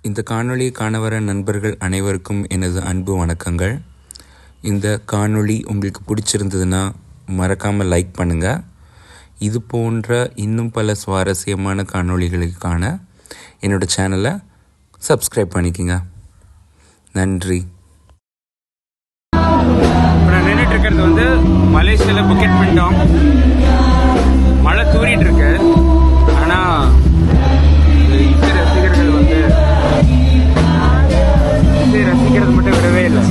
இந்த காணொளியை காண வர நண்பர்கள் அனைவருக்கும் எனது அன்பு வணக்கங்கள். இந்த காணொளி உங்களுக்கு பிடிச்சிருந்ததுன்னா மறக்காமல் லைக் பண்ணுங்கள். இது போன்ற இன்னும் பல சுவாரஸ்யமான காணொளிகளுக்கான என்னோடய சேனலை சப்ஸ்கிரைப் பண்ணிக்கோங்க. நன்றி. இப்போ நான் நின்றுட்டு இருக்கிறது மலேசியாவில் புக்கெட் பண்ணிட்டோம். மழை தூரிட்டு இருக்கு. ஆனால் ரசிகர்கள் ரசிக்கிறது மட்டும் விடவே இல்லை.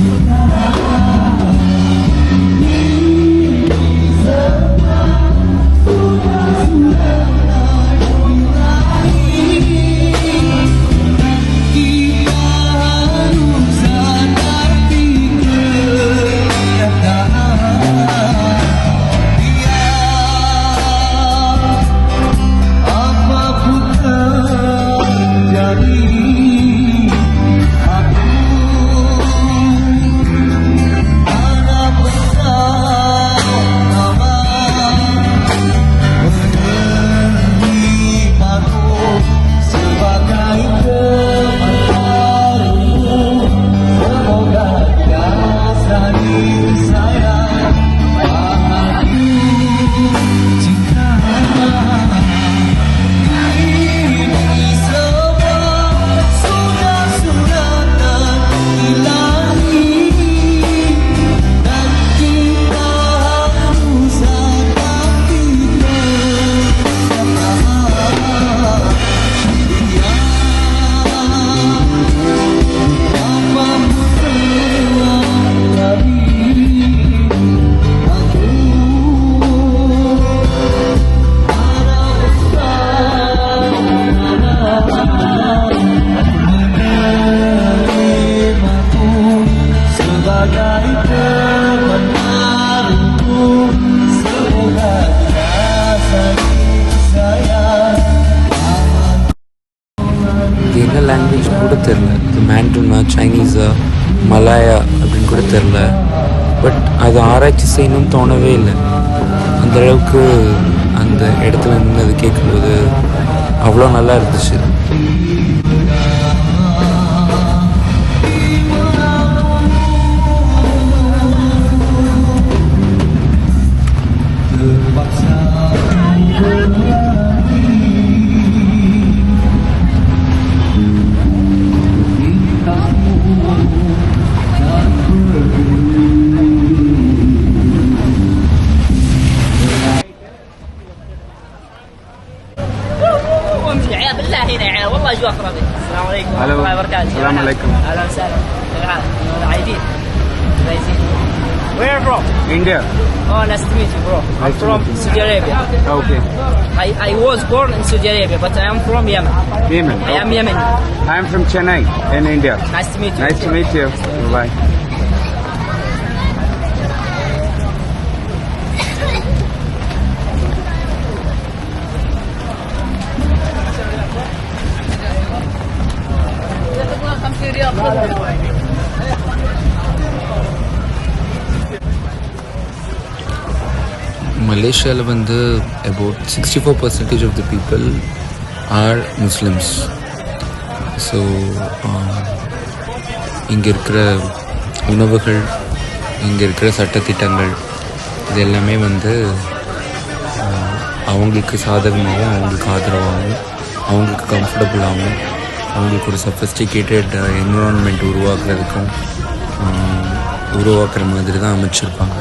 என்ன லாங்குவேஜ் கூட தெரில. மேண்ட்ரினா, சைனீஸா, மலாயா அப்படின்னு கூட தெரில. பட் அது ஆராய்ச்சி செய்யணும்னு தோணவே இல்லை. அந்தளவுக்கு அந்த இடத்துல நின்று அது கேட்கும்போது அவ்வளோ நல்லா இருந்துச்சு. السلام عليكم ورحمة الله وبركاته. السلام عليكم. أهلا وسهلا. كيف حالك؟ عايدين. Where are you from? India. Oh, nice to meet you, bro. I'm from Saudi Arabia. Okay. I was born in Saudi Arabia, but I am from Yemen. Yemen. I am Yemeni. I am from Chennai in India. Nice to meet you. Nice to meet you. Bye. மலேசியாவில் about 64% of the people are Muslims. So இங்கே இருக்கிற உணவுகள், இங்கே இருக்கிற சட்டத்திட்டங்கள் இது எல்லாமே அவங்களுக்கு சாதகமாகவும், அவங்களுக்கு ஆதரவாகவும், அவங்களுக்கு கம்ஃபர்டபுளாகவும், அவங்களுக்கு ஒரு சஃபஸ்டிகேட்டட் என்விரான்மெண்ட் உருவாக்குற மாதிரி தான் அமைச்சிருப்பாங்க.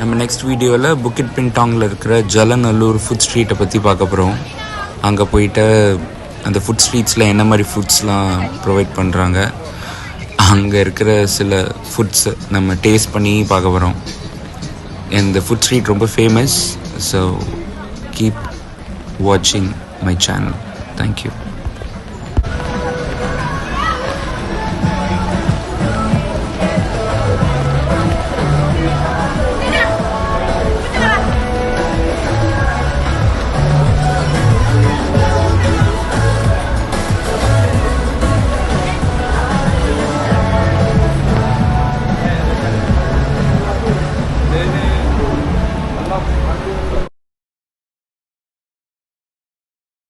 நம்ம நெக்ஸ்ட் வீடியோவில் புக்கிட் பின்டாங்கில் இருக்கிற ஜலநல்லூர் ஃபுட் ஸ்ட்ரீட்டை பற்றி பார்க்க போகிறோம். அங்கே போயிட்டு அந்த ஃபுட் ஸ்ட்ரீட்ஸில் என்ன மாதிரி ஃபுட்ஸ்லாம் ப்ரொவைட் பண்ணுறாங்க, அங்கே இருக்கிற சில ஃபுட்ஸ் நம்ம டேஸ்ட் பண்ணி பார்க்க போகிறோம். இந்த ஃபுட் ஸ்ட்ரீட் ரொம்ப ஃபேமஸ். ஸோ கீப் வாட்சிங் மை சேனல். தேங்க்யூ.